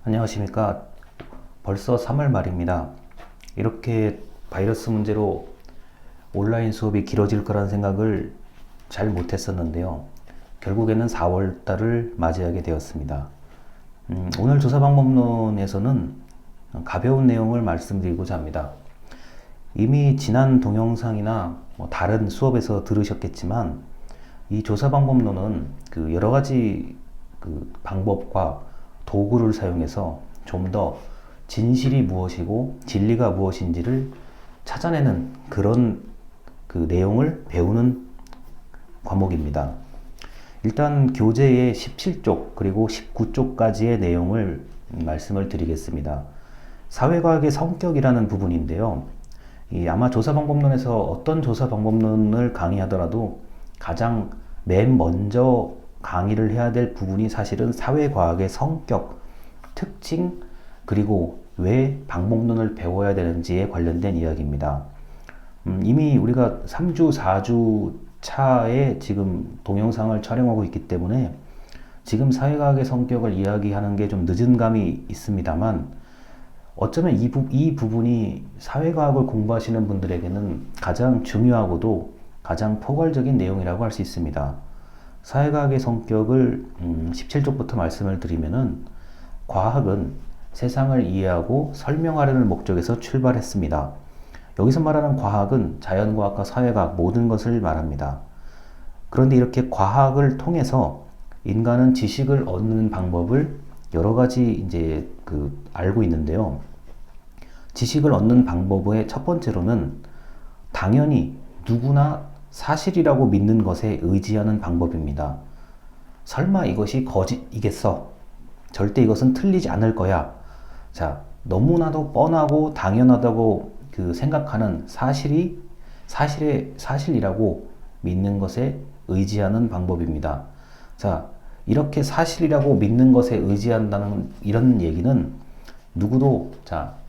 안녕하십니까. 벌써 3월 말입니다. 이렇게 바이러스 문제로 온라인 수업이 길어질 거라는 생각을 잘 못했었는데요. 결국에는 4월 달을 맞이하게 되었습니다. 오늘 조사 방법론에서는 가벼운 내용을 말씀드리고자 합니다. 이미 지난 동영상이나 다른 수업에서 들으셨겠지만 이 조사 방법론은 여러 가지 방법과 도구를 사용해서 좀 더 진실이 무엇이고 진리가 무엇인지를 찾아내는 그런 내용을 배우는 과목입니다. 일단 교재의 17쪽 그리고 19쪽까지의 내용을 말씀을 드리겠습니다. 사회과학의 성격이라는 부분인데요. 아마 조사 방법론에서 어떤 조사 방법론을 강의하더라도 가장 맨 먼저 강의를 해야 될 부분이 사실은 사회과학의 성격, 특징, 그리고 왜 방법론을 배워야 되는지에 관련된 이야기입니다. 이미 우리가 3주, 4주 차에 지금 동영상을 촬영하고 있기 때문에 지금 사회과학의 성격을 이야기하는 게 좀 늦은 감이 있습니다만 어쩌면 이 부분이 사회과학을 공부하시는 분들에게는 가장 중요하고도 가장 포괄적인 내용이라고 할 수 있습니다. 사회과학의 성격을 17쪽부터 말씀을 드리면은 과학은 세상을 이해하고 설명하려는 목적에서 출발했습니다. 여기서 말하는 과학은 자연과학과 사회과학 모든 것을 말합니다. 그런데 이렇게 과학을 통해서 인간은 지식을 얻는 방법을 여러 가지 이제 알고 있는데요. 지식을 얻는 방법의 첫 번째로는 당연히 누구나 사실이라고 믿는 것에 의지하는 방법입니다. 설마 이것이 거짓이겠어? 절대 이것은 틀리지 않을 거야. 자, 너무나도 뻔하고 당연하다고 생각하는 사실이라고 믿는 것에 의지하는 방법입니다. 자, 이렇게 사실이라고 믿는 것에 의지한다는 이런 얘기는 누구도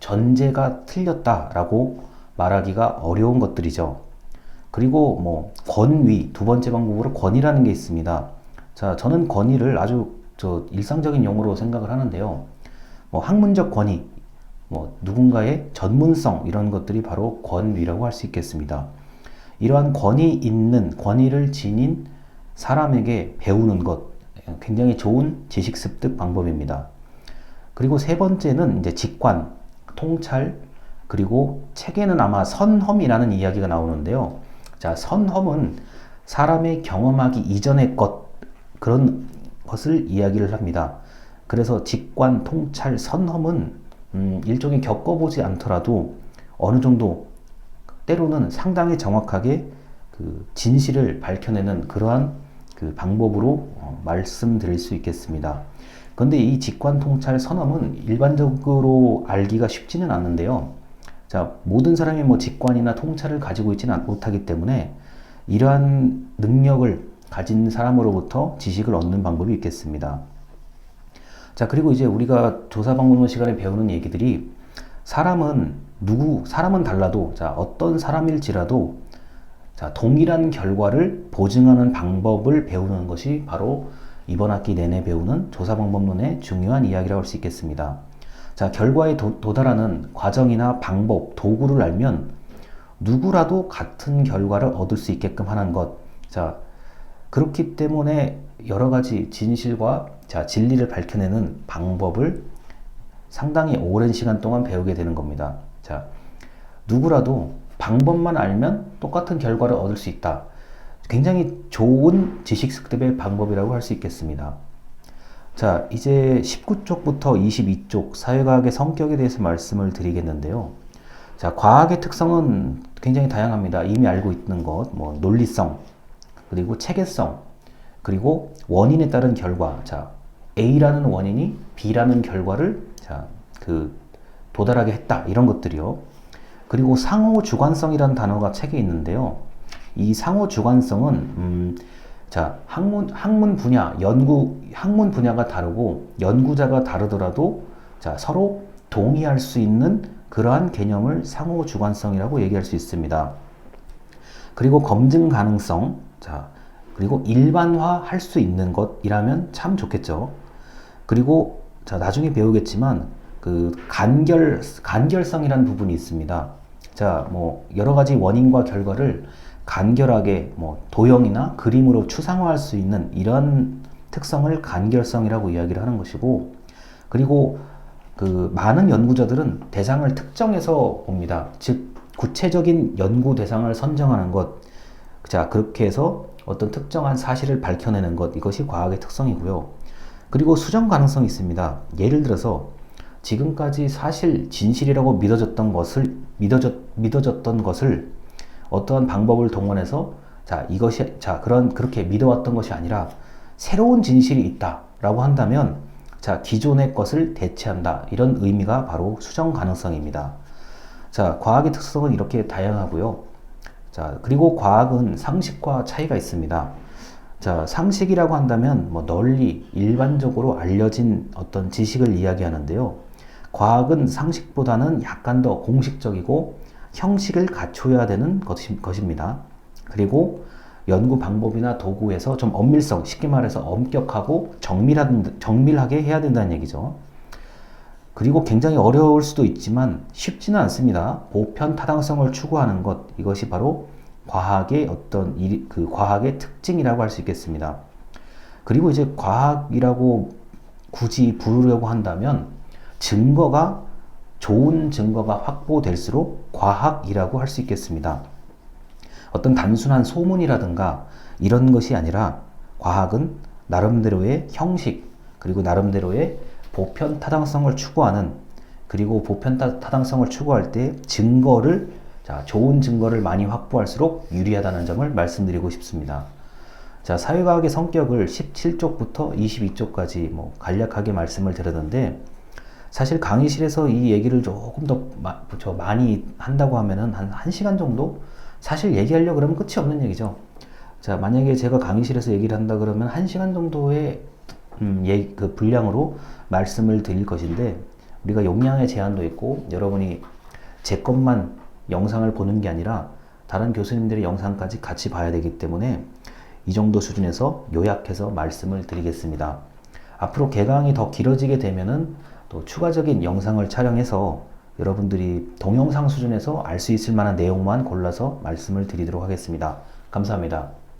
전제가 틀렸다라고 말하기가 어려운 것들이죠. 그리고 권위, 두 번째 방법으로 권위라는 게 있습니다. 자, 저는 권위를 아주 일상적인 용어로 생각을 하는데요. 학문적 권위, 누군가의 전문성 이런 것들이 바로 권위라고 할 수 있겠습니다. 이러한 권위를 지닌 사람에게 배우는 것 굉장히 좋은 지식 습득 방법입니다. 그리고 세 번째는 이제 직관, 통찰, 그리고 책에는 아마 선험이라는 이야기가 나오는데요. 자, 선험은 사람의 경험하기 이전의 그런 것을 이야기를 합니다. 그래서 직관, 통찰, 선험은 일종의 겪어보지 않더라도 어느 정도 때로는 상당히 정확하게 진실을 밝혀내는 그러한 방법으로 말씀드릴 수 있겠습니다. 그런데 이 직관, 통찰, 선험은 일반적으로 알기가 쉽지는 않는데요. 자, 모든 사람이 직관이나 통찰을 가지고 있지는 못하기 때문에 이러한 능력을 가진 사람으로부터 지식을 얻는 방법이 있겠습니다. 자, 그리고 이제 우리가 조사 방법론 시간에 배우는 얘기들이 사람은 달라도 어떤 사람일지라도 동일한 결과를 보증하는 방법을 배우는 것이 바로 이번 학기 내내 배우는 조사 방법론의 중요한 이야기라고 할 수 있겠습니다. 자, 결과에 도달하는 과정이나 방법, 도구를 알면 누구라도 같은 결과를 얻을 수 있게끔 하는 것. 자, 그렇기 때문에 여러 가지 진실과 진리를 밝혀내는 방법을 상당히 오랜 시간 동안 배우게 되는 겁니다. 자, 누구라도 방법만 알면 똑같은 결과를 얻을 수 있다. 굉장히 좋은 지식 습득의 방법이라고 할 수 있겠습니다. 자, 이제 19쪽부터 22쪽 사회과학의 성격에 대해서 말씀을 드리겠는데요. 자, 과학의 특성은 굉장히 다양합니다. 이미 알고 있는 것, 논리성, 그리고 체계성, 그리고 원인에 따른 결과. 자, A라는 원인이 B라는 결과를 도달하게 했다. 이런 것들이요. 그리고 상호 주관성이라는 단어가 책에 있는데요. 이 상호 주관성은 학문 분야가 다르고 연구자가 다르더라도 서로 동의할 수 있는 그러한 개념을 상호 주관성이라고 얘기할 수 있습니다. 그리고 검증 가능성, 그리고 일반화할 수 있는 것이라면 참 좋겠죠. 그리고 자, 나중에 배우겠지만 그 간결성이라는 부분이 있습니다. 자, 뭐 여러 가지 원인과 결과를 간결하게 뭐 도형이나 그림으로 추상화할 수 있는 이런 특성을 간결성이라고 이야기를 하는 것이고, 그리고 그 많은 연구자들은 대상을 특정해서 봅니다. 즉 구체적인 연구 대상을 선정하는 것, 자 그렇게 해서 어떤 특정한 사실을 밝혀내는 것, 이것이 과학의 특성이고요. 그리고 수정 가능성이 있습니다. 예를 들어서 지금까지 사실 진실이라고 믿어졌던 것을 어떠한 방법을 동원해서 그렇게 믿어왔던 것이 아니라 새로운 진실이 있다라고 한다면 자 기존의 것을 대체한다, 이런 의미가 바로 수정 가능성입니다. 자, 과학의 특성은 이렇게 다양하고요. 자, 그리고 과학은 상식과 차이가 있습니다. 자, 상식이라고 한다면 뭐 널리 일반적으로 알려진 어떤 지식을 이야기하는데요. 과학은 상식보다는 약간 더 공식적이고 형식을 갖춰야 되는 것입니다. 그리고 연구 방법이나 도구에서 좀 엄밀성, 쉽게 말해서 엄격하고 정밀하게 해야 된다는 얘기죠. 그리고 굉장히 어려울 수도 있지만 쉽지는 않습니다. 보편 타당성을 추구하는 것, 이것이 바로 과학의 과학의 특징이라고 할 수 있겠습니다. 그리고 이제 과학이라고 굳이 부르려고 한다면 좋은 증거가 확보될수록 과학이라고 할 수 있겠습니다. 어떤 단순한 소문이라든가 이런 것이 아니라 과학은 나름대로의 형식, 그리고 나름대로의 보편 타당성을 추구하는, 그리고 보편 타당성을 추구할 때 좋은 증거를 많이 확보할수록 유리하다는 점을 말씀드리고 싶습니다. 자, 사회과학의 성격을 17쪽부터 22쪽까지 뭐 간략하게 말씀을 드렸는데, 사실 강의실에서 이 얘기를 조금 더 많이 한다고 하면은 한 1시간 정도? 사실 얘기하려고 그러면 끝이 없는 얘기죠. 자, 만약에 제가 강의실에서 얘기를 한다 그러면 1시간 정도의 그 분량으로 말씀을 드릴 것인데, 우리가 용량의 제한도 있고 여러분이 제 것만 영상을 보는 게 아니라 다른 교수님들의 영상까지 같이 봐야 되기 때문에 이 정도 수준에서 요약해서 말씀을 드리겠습니다. 앞으로 개강이 더 길어지게 되면은 또 추가적인 영상을 촬영해서 여러분들이 동영상 수준에서 알 수 있을 만한 내용만 골라서 말씀을 드리도록 하겠습니다. 감사합니다.